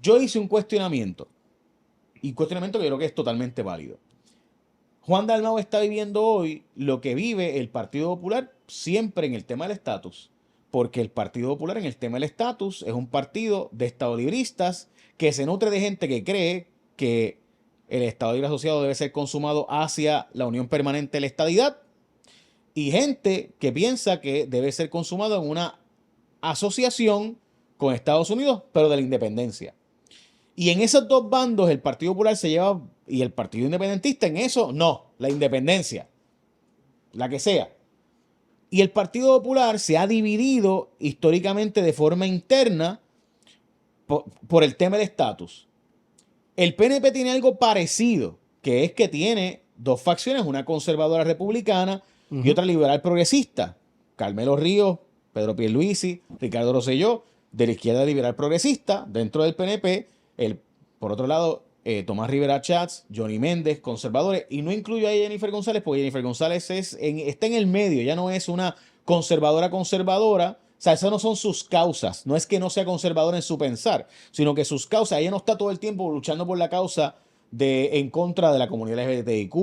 Yo hice un cuestionamiento, y un cuestionamiento que yo creo que es totalmente válido. Juan Dalmau está viviendo hoy lo que vive el Partido Popular siempre en el tema del estatus, porque el Partido Popular en el tema del estatus es un partido de estadolibristas que se nutre de gente que cree que el Estado Libre Asociado debe ser consumado hacia la unión permanente de la estadidad, y gente que piensa que debe ser consumado en una asociación con Estados Unidos, pero de la independencia. Y en esos dos bandos el Partido Popular se lleva, y el Partido Independentista en eso, no, la independencia, la que sea. Y el Partido Popular se ha dividido históricamente de forma interna por el tema del estatus. El PNP tiene algo parecido, que es que tiene dos facciones, una conservadora republicana y otra liberal progresista. Carmelo Ríos, Pedro Pierluisi, Ricardo Rosselló, de la izquierda liberal progresista, dentro del PNP, por otro lado, Tomás Rivera Chats, Johnny Méndez, conservadores, y no incluyo a Jennifer González, porque Jennifer González está en el medio, ya no es una conservadora, o sea, esas no son sus causas, no es que no sea conservadora en su pensar, sino que sus causas, ella no está todo el tiempo luchando por la causa en contra de la comunidad LGBTIQ,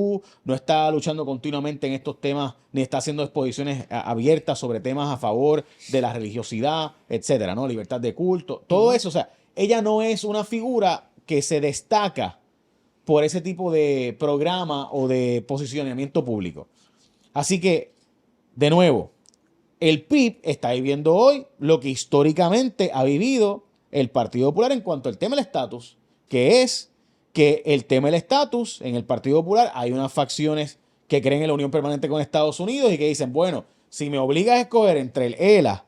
no está luchando continuamente en estos temas, ni está haciendo exposiciones abiertas sobre temas a favor de la religiosidad, etcétera, ¿no? Libertad de culto, todo eso, o sea, ella no es una figura que se destaca por ese tipo de programa o de posicionamiento público. Así que, de nuevo, el PIB está viviendo hoy lo que históricamente ha vivido el Partido Popular en cuanto al tema del estatus, que es que el tema del estatus en el Partido Popular hay unas facciones que creen en la unión permanente con Estados Unidos y que dicen, bueno, si me obligas a escoger entre el ELA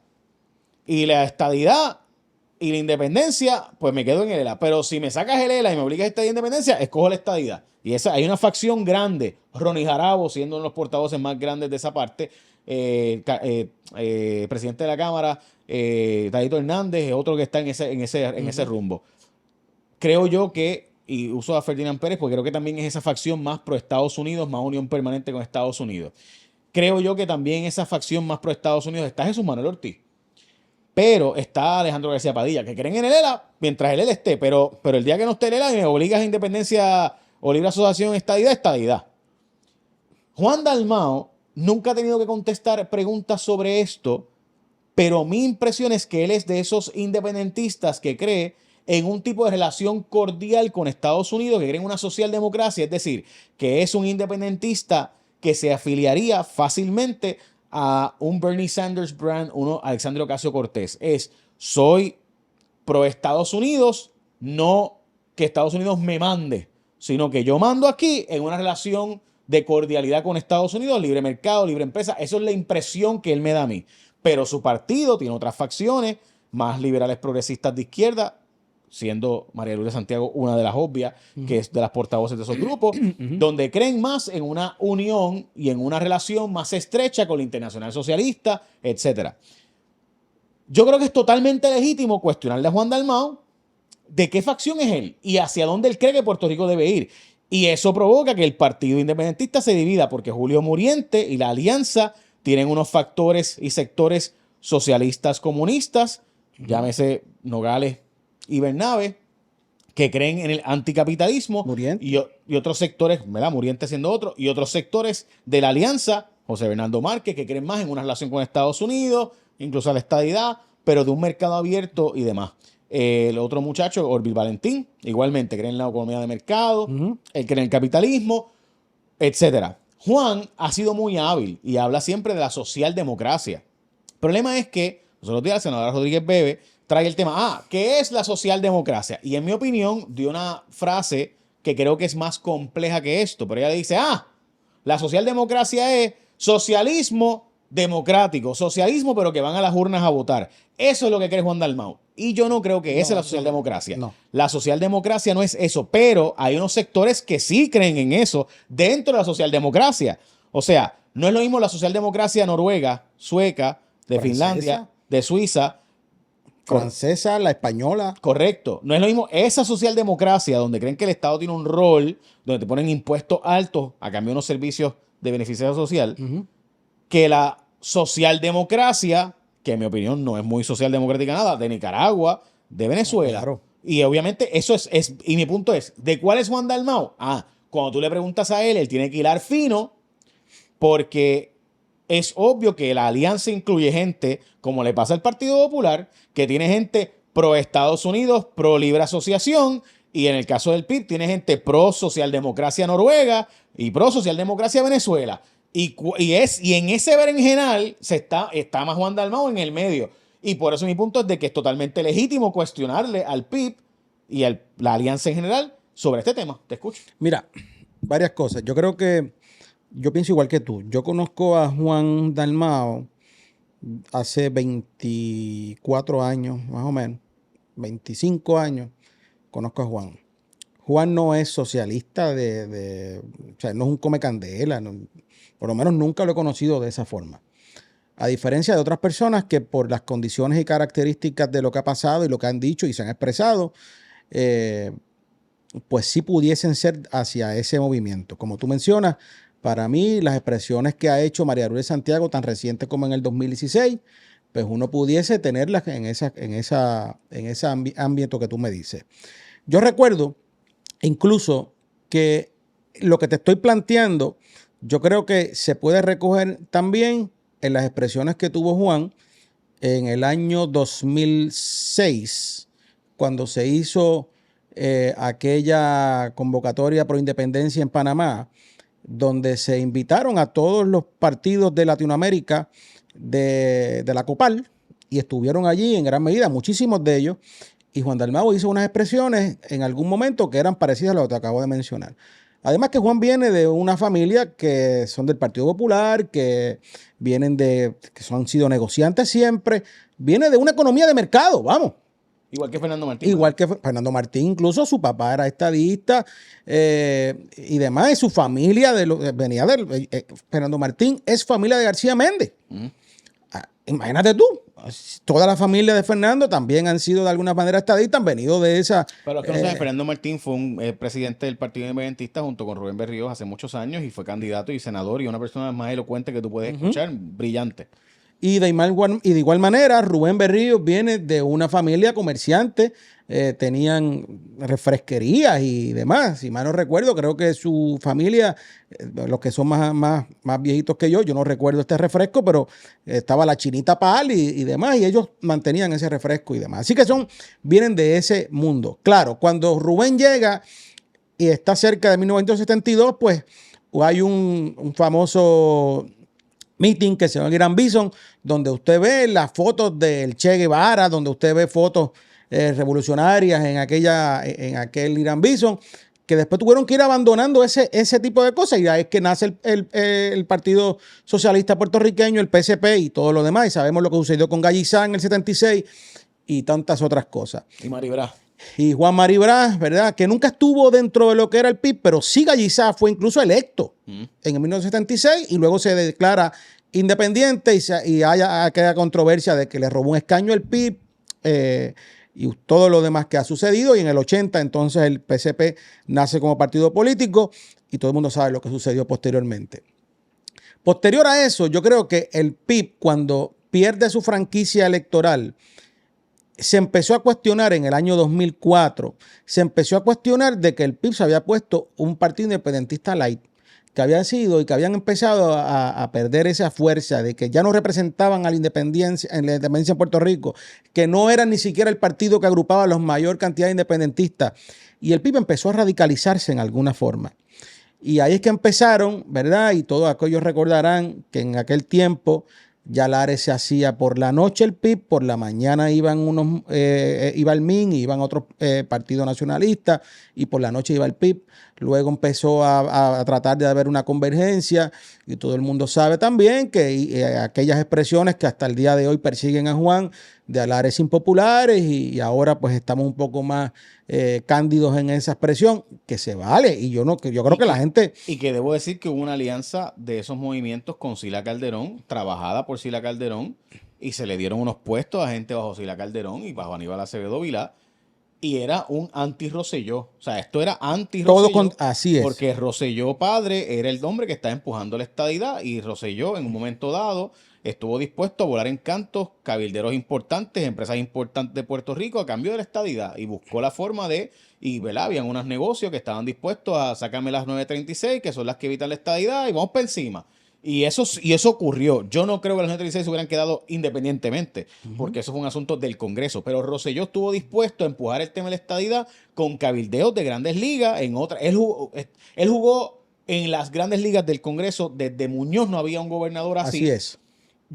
y la estadidad y la independencia, pues me quedo en el ELA. Pero si me sacas el ELA y me obligas a esta independencia, escojo la estadidad. Y hay una facción grande, Ronnie Jarabo siendo uno de los portavoces más grandes de esa parte, presidente de la Cámara, Tadito Hernández, otro que está en ese rumbo. Creo yo que, y uso a Ferdinand Pérez porque creo que también es esa facción más pro Estados Unidos, más unión permanente con Estados Unidos. Creo yo que también esa facción más pro Estados Unidos está Jesús Manuel Ortiz. Pero está Alejandro García Padilla, que creen en el ELA mientras el ELA esté, pero el día que no esté el ELA y me obligas a independencia o libre asociación, estadidad. Juan Dalmau nunca ha tenido que contestar preguntas sobre esto, pero mi impresión es que él es de esos independentistas que cree en un tipo de relación cordial con Estados Unidos, que cree en una socialdemocracia, es decir, que es un independentista que se afiliaría fácilmente a un Bernie Sanders brand, uno Alexandria Ocasio-Cortez. Soy pro Estados Unidos, no que Estados Unidos me mande, sino que yo mando aquí en una relación de cordialidad con Estados Unidos, libre mercado, libre empresa. Eso es la impresión que él me da a mí. Pero su partido tiene otras facciones, más liberales progresistas de izquierda, siendo María Lourdes Santiago una de las obvias, que es de las portavoces de esos grupos, donde creen más en una unión y en una relación más estrecha con la Internacional Socialista, etc. Yo creo que es totalmente legítimo cuestionarle a Juan Dalmau de qué facción es él y hacia dónde él cree que Puerto Rico debe ir. Y eso provoca que el Partido Independentista se divida, porque Julio Muriente y la Alianza tienen unos factores y sectores socialistas comunistas, llámese Nogales y Bernabe, que creen en el anticapitalismo, y otros sectores, ¿verdad? Muriente siendo otro, y otros sectores de la Alianza, José Bernardo Márquez, que creen más en una relación con Estados Unidos, incluso a la estadidad, pero de un mercado abierto y demás. El otro muchacho, Orville Valentín, igualmente cree en la economía de mercado, él cree en el capitalismo, etcétera. Juan ha sido muy hábil y habla siempre de la socialdemocracia. El problema es que los otros días la senadora Rodríguez Bebe trae el tema, ¿qué es la socialdemocracia? Y en mi opinión dio una frase que creo que es más compleja que esto, pero ella dice, la socialdemocracia es socialismo democrático, socialismo pero que van a las urnas a votar. Eso es lo que cree Juan Dalmau. Y yo no creo que esa es la socialdemocracia. No. La socialdemocracia no es eso, pero hay unos sectores que sí creen en eso dentro de la socialdemocracia. O sea, no es lo mismo la socialdemocracia noruega, sueca, de Finlandia, de Suiza, francesa, la española. Correcto. No es lo mismo esa socialdemocracia donde creen que el Estado tiene un rol, donde te ponen impuestos altos a cambio de unos servicios de beneficio social, que la socialdemocracia, que en mi opinión no es muy socialdemocrática nada, de Nicaragua, de Venezuela. Claro. Y obviamente eso y mi punto es, ¿de cuál es Juan Dalmau? Cuando tú le preguntas a él tiene que hilar fino porque es obvio que la alianza incluye gente, como le pasa al Partido Popular, que tiene gente pro Estados Unidos, pro libre asociación, y en el caso del PIB tiene gente pro socialdemocracia noruega y pro socialdemocracia Venezuela. Y en ese berenjenal está más Juan Dalmau en el medio. Y por eso mi punto es de que es totalmente legítimo cuestionarle al PIB y a la alianza en general sobre este tema. Te escucho. Mira, varias cosas. Yo pienso igual que tú. Yo conozco a Juan Dalmau hace 24 años, más o menos, 25 años, conozco a Juan. Juan no es socialista o sea, no es un come candela, por lo menos nunca lo he conocido de esa forma. A diferencia de otras personas que por las condiciones y características de lo que ha pasado y lo que han dicho y se han expresado, pues sí pudiesen ser hacia ese movimiento. Como tú mencionas, para mí las expresiones que ha hecho María Lourdes Santiago, tan reciente como en el 2016, pues uno pudiese tenerlas en ese ámbito que tú me dices. Yo recuerdo incluso que lo que te estoy planteando, yo creo que se puede recoger también en las expresiones que tuvo Juan en el año 2006, cuando se hizo aquella convocatoria pro independencia en Panamá, donde se invitaron a todos los partidos de Latinoamérica de la COPAL y estuvieron allí en gran medida, muchísimos de ellos, y Juan Dalmau hizo unas expresiones en algún momento que eran parecidas a lo que te acabo de mencionar. Además que Juan viene de una familia que son del Partido Popular, que han sido negociantes siempre, viene de una economía de mercado, vamos. Igual que Fernando Martín. Igual que Fernando Martín, incluso su papá era estadista y demás, y su familia venía de Fernando Martín es familia de García Méndez. Imagínate tú, toda la familia de Fernando también han sido de alguna manera estadistas, han venido de esa... Pero es que no sabes, Fernando Martín fue un presidente del Partido Independentista junto con Rubén Berríos hace muchos años y fue candidato y senador y una persona más elocuente que tú puedes escuchar, brillante. Y de igual manera, Rubén Berríos viene de una familia comerciante, tenían refresquerías y demás. Si mal no recuerdo, creo que su familia, los que son más viejitos que yo no recuerdo este refresco, pero estaba la Chinita Pal y demás, y ellos mantenían ese refresco y demás. Así que vienen de ese mundo. Claro, cuando Rubén llega y está cerca de 1972, pues hay un famoso meeting que se llama Irán Bison, donde usted ve las fotos del Che Guevara, donde usted ve fotos revolucionarias en aquel Irán Bison, que después tuvieron que ir abandonando ese tipo de cosas, y ahí es que nace el Partido Socialista Puertorriqueño, el PSP y todo lo demás, y sabemos lo que sucedió con Gallizá en el 76 y tantas otras cosas. Y Maribra. Y Juan Maribra, ¿verdad? Que nunca estuvo dentro de lo que era el PIB, pero sí Gallizá fue incluso electo en el 1976 y luego se declara independiente y hay aquella controversia de que le robó un escaño al PIB y todo lo demás que ha sucedido. Y en el 80 entonces el PSP nace como partido político y todo el mundo sabe lo que sucedió posteriormente. Posterior a eso, yo creo que el PIB, cuando pierde su franquicia electoral, se empezó a cuestionar en el año 2004, se empezó a cuestionar de que el PIB se había puesto un partido independentista light, que había sido y que habían empezado a perder esa fuerza, de que ya no representaban a la independencia en Puerto Rico, que no era ni siquiera el partido que agrupaba a la mayor cantidad de independentistas. Y el PIB empezó a radicalizarse en alguna forma. Y ahí es que empezaron, ¿verdad? Y todos aquellos recordarán que en aquel tiempo ya Lares se hacía por la noche el PIB, por la mañana iba el MIN, iban otros partidos nacionalistas y por la noche iba el PIB. Luego empezó a tratar de haber una convergencia y todo el mundo sabe también que aquellas expresiones que hasta el día de hoy persiguen a Juan de Lares impopulares y ahora pues estamos un poco más cándidos en esa expresión, que se vale. Y yo creo que la gente... Y que debo decir que hubo una alianza de esos movimientos con Sila Calderón, trabajada por Sila Calderón, y se le dieron unos puestos a gente bajo Sila Calderón y bajo Aníbal Acevedo Vilá, y era un anti-Rosselló. O sea, esto era anti-Rosselló. Así es. Porque Rosselló padre era el hombre que estaba empujando la estadidad y Rosselló en un momento dado estuvo dispuesto a volar en cantos cabilderos importantes, empresas importantes de Puerto Rico a cambio de la estadidad y buscó la forma de, y ¿verdad? Habían unos negocios que estaban dispuestos a sacarme las 936, que son las que evitan la estadidad, y vamos para encima. Y eso ocurrió. Yo no creo que las 936 se hubieran quedado independientemente, porque eso fue un asunto del Congreso. Pero Rosselló estuvo dispuesto a empujar el tema de la estadidad con cabildeos de Grandes Ligas. Él jugó en las Grandes Ligas del Congreso. Desde Muñoz no había un gobernador así. Así es.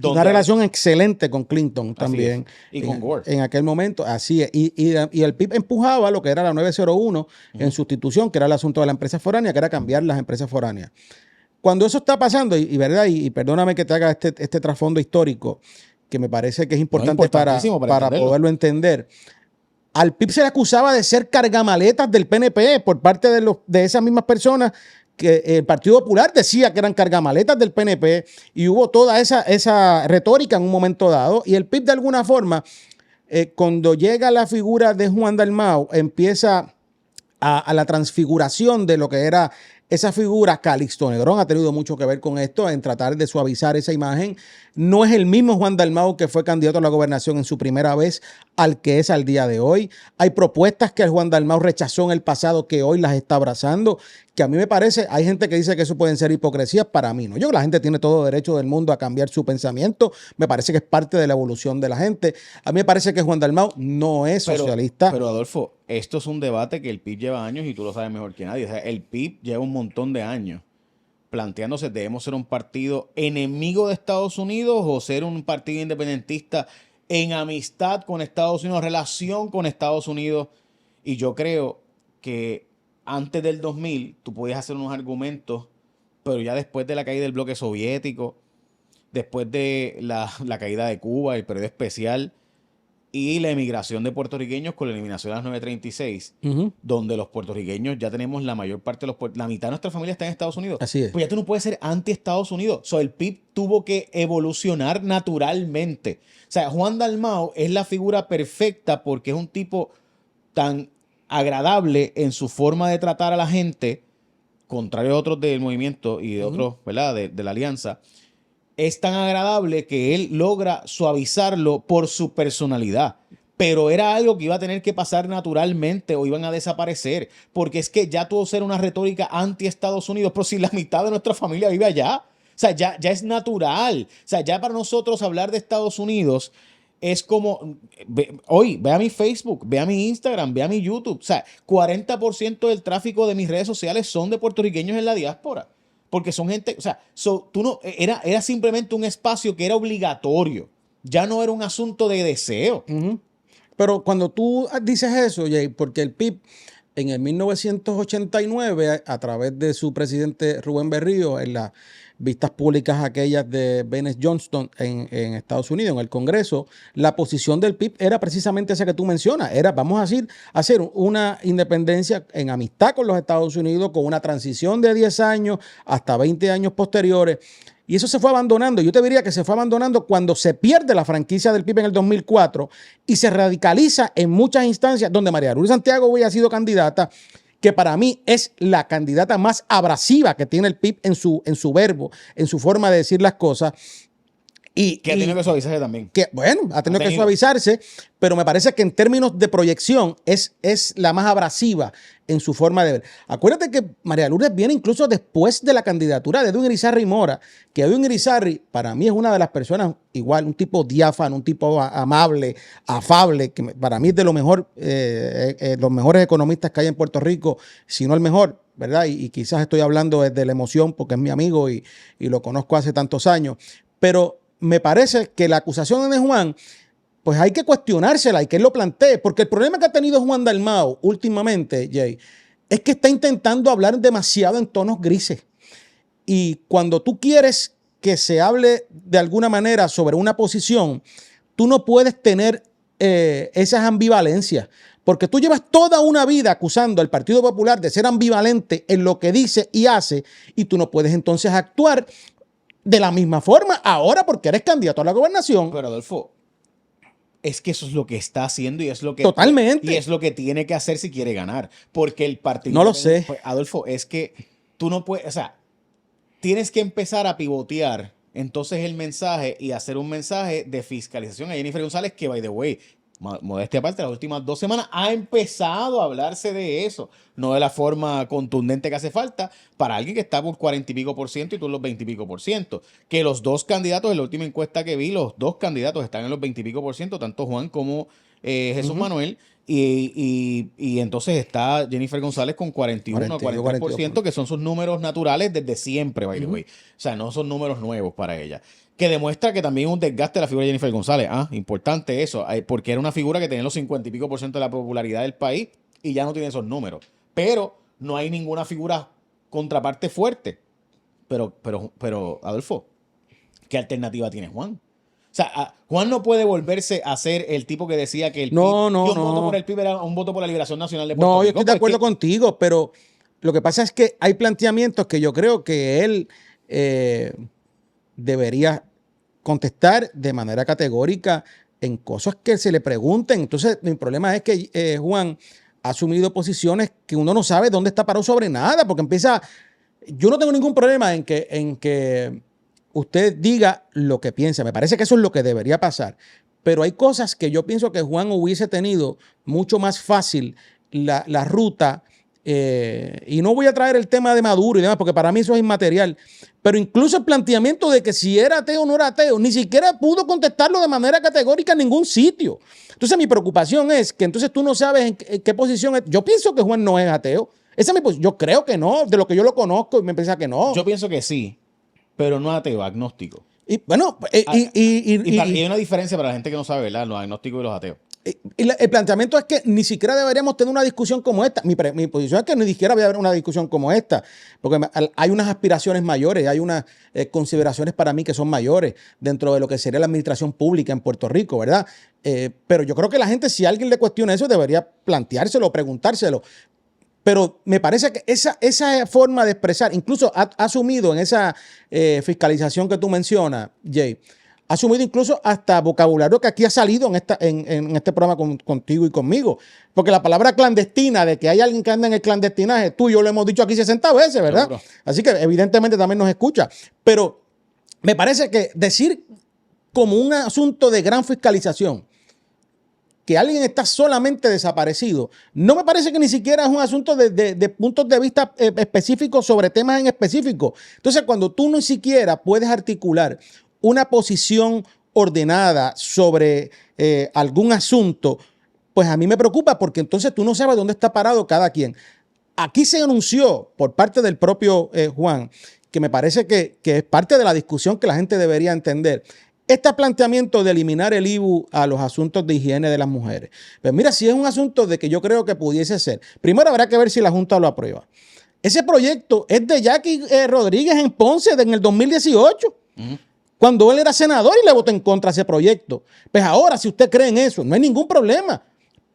Una relación excelente con Clinton también. Y con Gore. En aquel momento, así es. Y el PIB empujaba lo que era la 901 en sustitución, que era el asunto de la empresa foránea, que era cambiar las empresas foráneas. Cuando eso está pasando, ¿verdad? Y perdóname que te haga este trasfondo histórico, que me parece que es importante para poderlo entender. Al PIB se le acusaba de ser cargamaletas del PNP por parte de esas mismas personas que el Partido Popular decía que eran cargamaletas del PNP, y hubo toda esa retórica en un momento dado, y el PIB de alguna forma, cuando llega la figura de Juan Dalmau, empieza a la transfiguración de lo que era esa figura. Calixto Negrón ha tenido mucho que ver con esto, en tratar de suavizar esa imagen. No es el mismo Juan Dalmau que fue candidato a la gobernación en su primera vez al que es al día de hoy. Hay propuestas que el Juan Dalmau rechazó en el pasado que hoy las está abrazando, que a mí me parece, hay gente que dice que eso pueden ser hipocresías, para mí no. Yo creo que la gente tiene todo derecho del mundo a cambiar su pensamiento, me parece que es parte de la evolución de la gente. A mí me parece que Juan Dalmau no es socialista. Pero Adolfo, esto es un debate que el PIB lleva años y tú lo sabes mejor que nadie. O sea, el PIB lleva un montón de años planteándose, ¿debemos ser un partido enemigo de Estados Unidos o ser un partido independentista en amistad con Estados Unidos, relación con Estados Unidos? Y yo creo que antes del 2000 tú podías hacer unos argumentos, pero ya después de la caída del bloque soviético, después de la caída de Cuba, el periodo especial y la emigración de puertorriqueños con la eliminación de las 936, donde los puertorriqueños ya tenemos la mayor parte de la mitad de nuestra familia está en Estados Unidos. Así es. Pues ya tú no puedes ser anti-Estados Unidos. El PIB tuvo que evolucionar naturalmente. O sea, Juan Dalmau es la figura perfecta porque es un tipo tan agradable en su forma de tratar a la gente, contrario a otros del movimiento y de otros, ¿verdad? De la alianza. Es tan agradable que él logra suavizarlo por su personalidad. Pero era algo que iba a tener que pasar naturalmente o iban a desaparecer. Porque es que ya tuvo que ser una retórica anti-Estados Unidos, pero si la mitad de nuestra familia vive allá. O sea, ya es natural. O sea, ya para nosotros hablar de Estados Unidos es como, hoy, ve a mi Facebook, ve a mi Instagram, ve a mi YouTube. O sea, 40% del tráfico de mis redes sociales son de puertorriqueños en la diáspora. Porque son gente, o sea, tú no, era simplemente un espacio que era obligatorio. Ya no era un asunto de deseo. Pero cuando tú dices eso, Jay, porque el PIB en el 1989, a través de su presidente Rubén Berrío, en las vistas públicas aquellas de Bennett Johnston en Estados Unidos, en el Congreso, la posición del PIB era precisamente esa que tú mencionas. Era, vamos a hacer una independencia en amistad con los Estados Unidos, con una transición de 10 años hasta 20 años posteriores. Y eso se fue abandonando. Yo te diría que se fue abandonando cuando se pierde la franquicia del PIB en el 2004 y se radicaliza en muchas instancias donde María Lourdes Santiago había sido candidata, que para mí es la candidata más abrasiva que tiene el PIB en su verbo, en su forma de decir las cosas. Que ha tenido que suavizarse también. Ha tenido que suavizarse, pero me parece que en términos de proyección es la más abrasiva en su forma de ver. Acuérdate que María Lourdes viene incluso después de la candidatura de Edwin Irizarry Mora, que Edwin Irizarry para mí es una de las personas, igual, un tipo diáfano, un tipo amable, afable, que para mí es de lo mejor, los mejores economistas que hay en Puerto Rico, si no el mejor, ¿verdad? Y quizás estoy hablando desde la emoción porque es mi amigo y lo conozco hace tantos años, pero me parece que la acusación de Juan, pues hay que cuestionársela y que él lo plantee, porque el problema que ha tenido Juan Dalmau últimamente, Jay, es que está intentando hablar demasiado en tonos grises. Y cuando tú quieres que se hable de alguna manera sobre una posición, tú no puedes tener esas ambivalencias, porque tú llevas toda una vida acusando al Partido Popular de ser ambivalente en lo que dice y hace, y tú no puedes entonces actuar de la misma forma ahora porque eres candidato a la gobernación. Pero Adolfo, es que eso es lo que está haciendo y es lo que totalmente y es lo que tiene que hacer si quiere ganar, porque el partido no lo sé. Adolfo, es que tú no puedes, o sea, tienes que empezar a pivotear entonces el mensaje y hacer un mensaje de fiscalización a Jennifer González, que, by the way, modestia aparte, las últimas 2 semanas ha empezado a hablarse de eso, no de la forma contundente que hace falta para alguien que está por 40 y pico por ciento y tú en los 20 y pico por ciento. Que los dos candidatos, en la última encuesta que vi, los dos candidatos están en los 20 y pico por ciento, tanto Juan como Jesús Manuel. Y entonces está Jennifer González con 41 o 43%, que son sus números naturales desde siempre, by the way. O sea, no son números nuevos para ella. Que demuestra que también un desgaste de la figura de Jennifer González. Importante eso, porque era una figura que tenía los 50 y pico por ciento de la popularidad del país y ya no tiene esos números. Pero no hay ninguna figura contraparte fuerte. Pero Adolfo, ¿qué alternativa tiene Juan? O sea, Juan no puede volverse a ser el tipo que decía que el PIB, un voto por el PIB era un voto por la liberación nacional de Puerto Rico. No, yo estoy de acuerdo contigo, pero lo que pasa es que hay planteamientos que yo creo que él debería contestar de manera categórica en cosas que se le pregunten. Entonces, mi problema es que Juan ha asumido posiciones que uno no sabe dónde está parado sobre nada, porque empieza... Yo no tengo ningún problema en que usted diga lo que piensa. Me parece que eso es lo que debería pasar. Pero hay cosas que yo pienso que Juan hubiese tenido mucho más fácil la ruta. Y no voy a traer el tema de Maduro y demás, porque para mí eso es inmaterial. Pero incluso el planteamiento de que si era ateo o no era ateo, ni siquiera pudo contestarlo de manera categórica en ningún sitio. Entonces mi preocupación es que entonces tú no sabes en qué posición es. Yo pienso que Juan no es ateo. Esa es mi posición. Yo creo que no, de lo que yo lo conozco, y me piensa que no. Yo pienso que sí, pero no ateo, agnóstico. Y bueno, y hay una diferencia para la gente que no sabe, ¿verdad? Los agnósticos y los ateos. El planteamiento es que ni siquiera deberíamos tener una discusión como esta. Mi posición es que ni siquiera había una discusión como esta, porque hay unas aspiraciones mayores, hay unas consideraciones para mí que son mayores dentro de lo que sería la administración pública en Puerto Rico, ¿verdad? Pero yo creo que la gente, si alguien le cuestiona eso, debería planteárselo, preguntárselo. Pero me parece que esa forma de expresar, incluso ha asumido en esa fiscalización que tú mencionas, Jay, ha asumido incluso hasta vocabulario que aquí ha salido en este programa contigo y conmigo. Porque la palabra clandestina, de que hay alguien que anda en el clandestinaje, tú y yo lo hemos dicho aquí 60 veces, ¿verdad? Seguro. Así que evidentemente también nos escucha. Pero me parece que decir como un asunto de gran fiscalización, que alguien está solamente desaparecido, no me parece que ni siquiera es un asunto de puntos de vista específicos sobre temas en específico. Entonces, cuando tú ni siquiera puedes articular una posición ordenada sobre algún asunto, pues a mí me preocupa, porque entonces tú no sabes dónde está parado cada quien. Aquí se anunció por parte del propio Juan, que me parece que es parte de la discusión que la gente debería entender. Este planteamiento de eliminar el IBU a los asuntos de higiene de las mujeres. Pues mira, si es un asunto de que yo creo que pudiese ser, primero habrá que ver si la Junta lo aprueba. Ese proyecto es de Jackie Rodríguez en Ponce en el 2018, cuando él era senador y le votó en contra a ese proyecto. Pues ahora, si usted cree en eso, no hay ningún problema.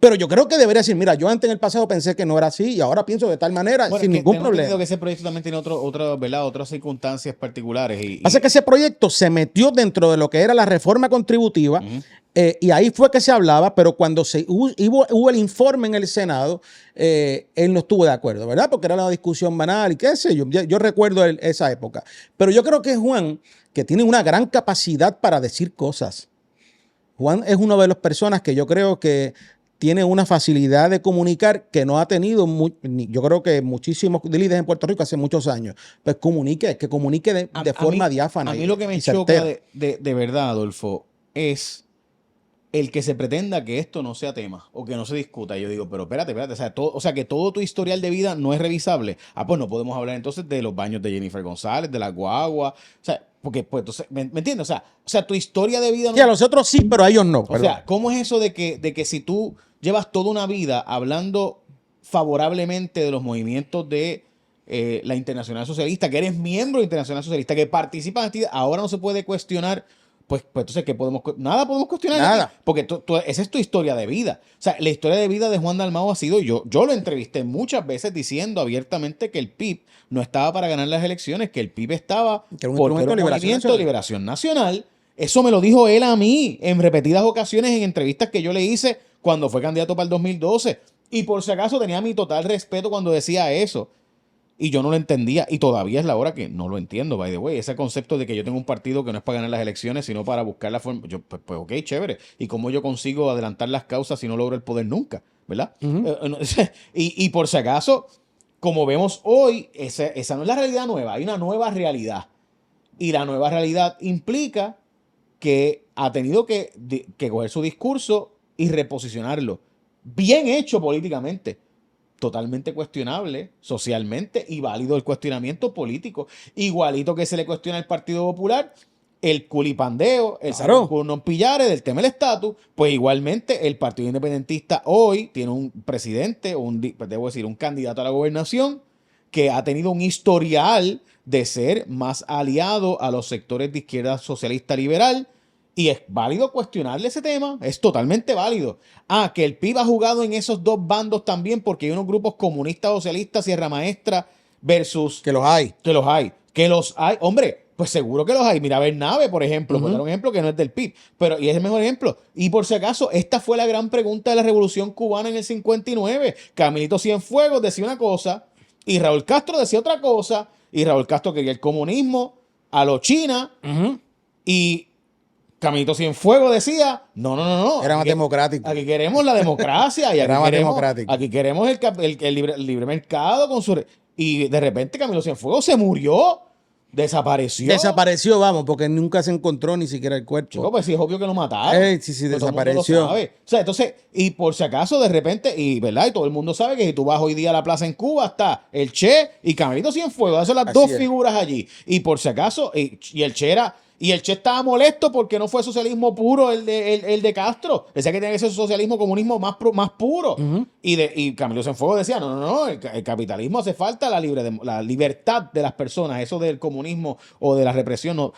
Pero yo creo que debería decir, mira, yo antes en el pasado pensé que no era así y ahora pienso de tal manera, sin ningún problema. Que ese proyecto también tiene otras circunstancias particulares. Pasa que ese proyecto se metió dentro de lo que era la reforma contributiva y ahí fue que se hablaba, pero cuando hubo el informe en el Senado, él no estuvo de acuerdo, ¿verdad? Porque era una discusión banal y qué sé yo. Yo recuerdo esa época. Pero yo creo que Juan, que tiene una gran capacidad para decir cosas. Juan es una de las personas que yo creo que tiene una facilidad de comunicar que no ha tenido, yo creo que muchísimos líderes en Puerto Rico hace muchos años. Pues que comunique de forma diáfana. A mí lo que me choca de verdad, Adolfo, es el que se pretenda que esto no sea tema o que no se discuta. Yo digo, pero espérate. O sea, que todo tu historial de vida no es revisable. Pues no podemos hablar entonces de los baños de Jennifer González, de la guagua. O sea, porque pues entonces, ¿me entiendes? O sea, tu historia de vida... Sí, a los otros sí, pero a ellos no. O sea, ¿cómo es eso de que si tú llevas toda una vida hablando favorablemente de los movimientos de la Internacional Socialista, que eres miembro de la Internacional Socialista, que participas en actividades, ahora no se puede cuestionar? Pues entonces, ¿qué podemos? Nada podemos cuestionar. Nada. Porque esa es tu historia de vida. O sea, la historia de vida de Juan Dalmau ha sido, yo lo entrevisté muchas veces diciendo abiertamente que el PIB no estaba para ganar las elecciones, que el PIB estaba porque era un movimiento de liberación nacional. Eso me lo dijo él a mí en repetidas ocasiones en entrevistas que yo le hice cuando fue candidato para el 2012. Y por si acaso tenía mi total respeto cuando decía eso. Y yo no lo entendía, y todavía es la hora que no lo entiendo, by the way. Ese concepto de que yo tengo un partido que no es para ganar las elecciones, sino para buscar la forma. Yo, pues ok, chévere. ¿Y cómo yo consigo adelantar las causas si no logro el poder nunca? ¿Verdad? Y por si acaso, como vemos hoy, esa no es la realidad nueva, hay una nueva realidad. Y la nueva realidad implica que ha tenido que coger su discurso y reposicionarlo. Bien hecho políticamente. Totalmente cuestionable socialmente y válido el cuestionamiento político. Igualito que se le cuestiona al Partido Popular el culipandeo, el no pillare del tema del estatus, pues igualmente el Partido Independentista hoy tiene un presidente, un candidato a la gobernación que ha tenido un historial de ser más aliado a los sectores de izquierda socialista liberal. Y es válido cuestionarle ese tema, es totalmente válido. Que el PIB ha jugado en esos dos bandos también porque hay unos grupos comunistas, socialistas, Sierra Maestra versus... Que los hay. Que los hay. Hombre, pues seguro que los hay. Mira, Bernabe, por ejemplo, por dar un ejemplo que no es del PIB, pero y es el mejor ejemplo. Y por si acaso, esta fue la gran pregunta de la Revolución Cubana en el 59. Camilito Cienfuegos decía una cosa y Raúl Castro decía otra cosa. Y Raúl Castro quería el comunismo a lo China y... Camilito Cienfuegos decía, no. Era más democrático. Aquí queremos la democracia y era más democrático. Aquí queremos el libre mercado con su... Y de repente Camilo Cienfuegos se murió, desapareció. Desapareció, vamos, porque nunca se encontró ni siquiera el cuerpo. Chico, pues sí, es obvio que lo mataron. Sí, pues desapareció. O sea, entonces, y por si acaso de repente, ¿verdad? Y todo el mundo sabe que si tú vas hoy día a la plaza en Cuba, está el Che y Camilito Cienfuegos, esas son las dos figuras allí. Y por si acaso, y el Che era... Y el Che estaba molesto porque no fue socialismo puro el de Castro. Decía que tenía que ser socialismo, comunismo más puro. Y Camilo Cienfuegos decía, no, el capitalismo hace falta la libertad de las personas. Eso del comunismo o de la represión, no.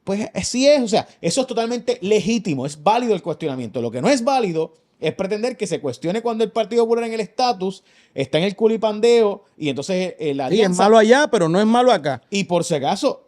Pues sí es, o sea, eso es totalmente legítimo, es válido el cuestionamiento. Lo que no es válido es pretender que se cuestione cuando el Partido Popular en el estatus está en el culipandeo y entonces la alianza... Sí, es malo allá, pero no es malo acá. Y por si acaso...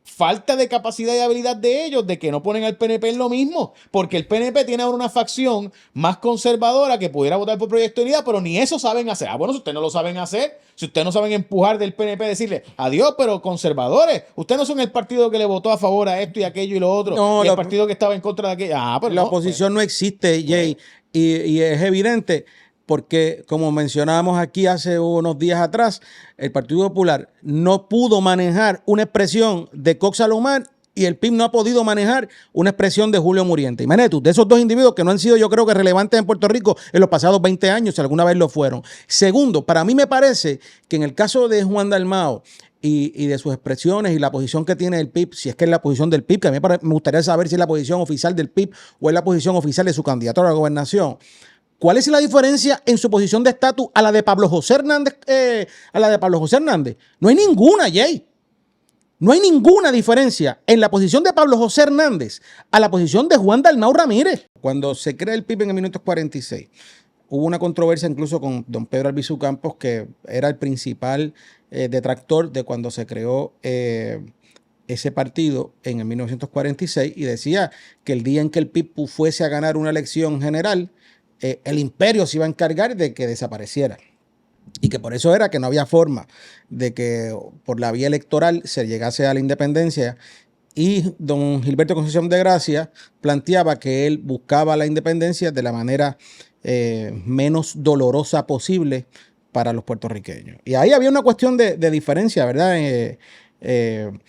falta de capacidad y habilidad de ellos de que no ponen al PNP en lo mismo, porque el PNP tiene ahora una facción más conservadora que pudiera votar por Proyecto de Unidad, pero ni eso saben hacer. Bueno, si ustedes no lo saben hacer, si ustedes no saben empujar del PNP, decirle adiós, pero conservadores, ustedes no son el partido que le votó a favor a esto y aquello y lo otro, no, y el partido que estaba en contra de aquello. Pero la oposición no existe, Jay, y es evidente. Porque, como mencionábamos aquí hace unos días atrás, el Partido Popular no pudo manejar una expresión de Cox Salomar y el PIB no ha podido manejar una expresión de Julio Muriente. Imagínate tú, de esos dos individuos que no han sido, yo creo que relevantes en Puerto Rico en los pasados 20 años, si alguna vez lo fueron. Segundo, para mí me parece que en el caso de Juan Dalmau y de sus expresiones y la posición que tiene el PIB, si es que es la posición del PIB, que a mí me gustaría saber si es la posición oficial del PIB o es la posición oficial de su candidato a la gobernación. ¿Cuál es la diferencia en su posición de estatus a la de Pablo José Hernández? No hay ninguna, Jay. No hay ninguna diferencia en la posición de Pablo José Hernández a la posición de Juan Dalmau Ramírez. Cuando se crea el PIB en el 1946, hubo una controversia incluso con don Pedro Albizu Campos, que era el principal detractor de cuando se creó ese partido en el 1946 y decía que el día en que el PIB fuese a ganar una elección general, el imperio se iba a encargar de que desapareciera y que por eso era que no había forma de que por la vía electoral se llegase a la independencia, y don Gilberto Concepción de Gracia planteaba que él buscaba la independencia de la manera menos dolorosa posible para los puertorriqueños. Y ahí había una cuestión de diferencia, ¿verdad? En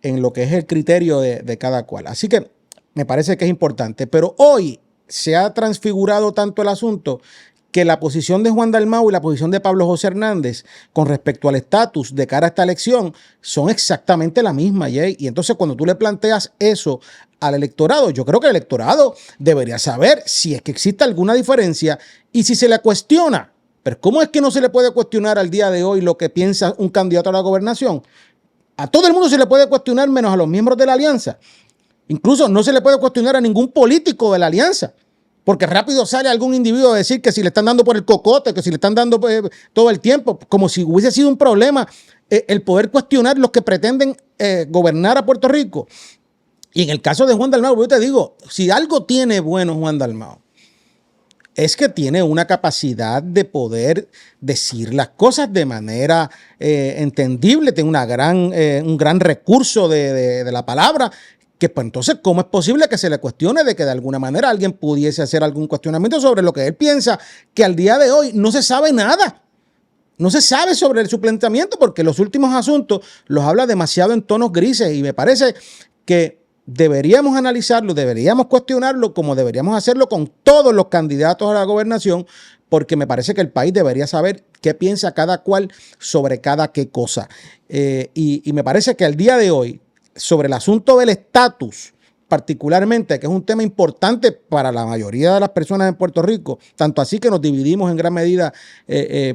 lo que es el criterio de cada cual. Así que me parece que es importante, pero hoy se ha transfigurado tanto el asunto que la posición de Juan Dalmau y la posición de Pablo José Hernández con respecto al estatus de cara a esta elección son exactamente la misma, Jay. Y entonces cuando tú le planteas eso al electorado, yo creo que el electorado debería saber si es que existe alguna diferencia y si se le cuestiona. Pero ¿cómo es que no se le puede cuestionar al día de hoy lo que piensa un candidato a la gobernación? A todo el mundo se le puede cuestionar menos a los miembros de la alianza. Incluso no se le puede cuestionar a ningún político de la alianza, porque rápido sale algún individuo a decir que si le están dando por el cocote, que si le están dando todo el tiempo, como si hubiese sido un problema el poder cuestionar los que pretenden gobernar a Puerto Rico. Y en el caso de Juan Dalmau, yo te digo, si algo tiene bueno Juan Dalmau, es que tiene una capacidad de poder decir las cosas de manera entendible, tiene un gran recurso de la palabra, que pues entonces, ¿cómo es posible que se le cuestione de que de alguna manera alguien pudiese hacer algún cuestionamiento sobre lo que él piensa, que al día de hoy no se sabe nada? No se sabe sobre su planteamiento porque los últimos asuntos los habla demasiado en tonos grises y me parece que deberíamos analizarlo, deberíamos cuestionarlo como deberíamos hacerlo con todos los candidatos a la gobernación, porque me parece que el país debería saber qué piensa cada cual sobre cada qué cosa. Y me parece que al día de hoy, sobre el asunto del estatus, particularmente, que es un tema importante para la mayoría de las personas en Puerto Rico, tanto así que nos dividimos en gran medida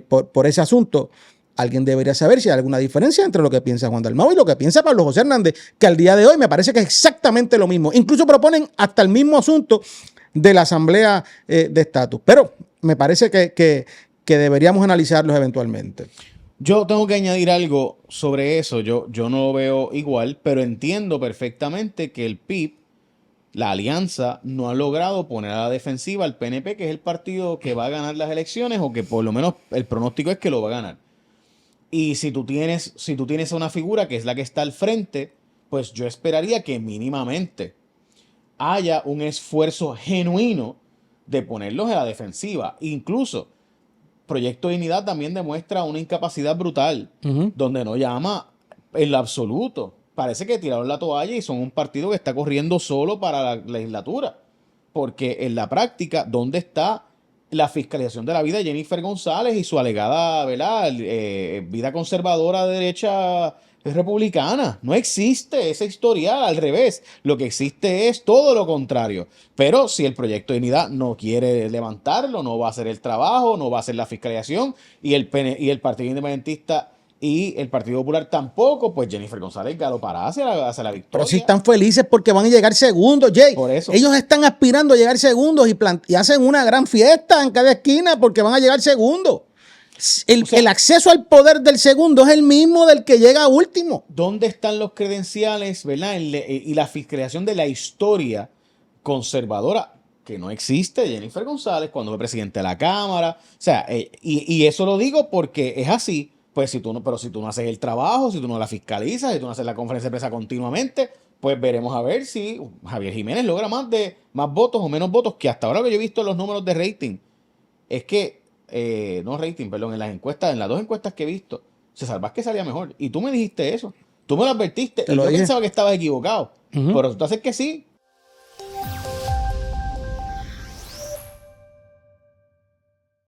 por ese asunto. Alguien debería saber si hay alguna diferencia entre lo que piensa Juan Dalmau y lo que piensa Pablo José Hernández, que al día de hoy me parece que es exactamente lo mismo. Incluso proponen hasta el mismo asunto de la Asamblea de Estatus. Pero me parece que deberíamos analizarlos eventualmente. Yo tengo que añadir algo sobre eso. Yo no lo veo igual, pero entiendo perfectamente que el PIB, la alianza, no ha logrado poner a la defensiva al PNP, que es el partido que va a ganar las elecciones, o que por lo menos el pronóstico es que lo va a ganar. Y si tú tienes una figura que es la que está al frente, pues yo esperaría que mínimamente haya un esfuerzo genuino de ponerlos a la defensiva. Incluso Proyecto Dignidad también demuestra una incapacidad brutal, donde no llama en lo absoluto. Parece que tiraron la toalla y son un partido que está corriendo solo para la legislatura. Porque en la práctica, ¿dónde está la fiscalización de la vida de Jennifer González y su alegada, ¿verdad?, vida conservadora de derecha republicana? No existe ese historial, al revés. Lo que existe es todo lo contrario. Pero si el Proyecto de Dignidad no quiere levantarlo, no va a hacer el trabajo, no va a hacer la fiscalización, y el Partido Independentista y el Partido Popular tampoco, pues Jennifer González galopará hacia la victoria. Pero si están felices porque van a llegar segundos, Jay. Por eso. Ellos están aspirando a llegar segundos y hacen una gran fiesta en cada esquina porque van a llegar segundos. El acceso al poder del segundo es el mismo del que llega último. ¿Dónde están los credenciales, verdad? Y la fiscalización de la historia conservadora que no existe de Jennifer González cuando fue presidente de la Cámara? O sea, y eso lo digo porque es así. Pues si tú no haces el trabajo, si tú no la fiscalizas, si tú no haces la conferencia de prensa continuamente, pues veremos a ver si Javier Jiménez logra más votos o menos votos, que hasta ahora que yo he visto los números de rating, es que, no rating, perdón, en las encuestas, en las dos encuestas que he visto, César Vázquez salía mejor. Y tú me dijiste eso. Tú me lo advertiste. Y yo pensaba que estabas equivocado. Pero resulta ser que sí.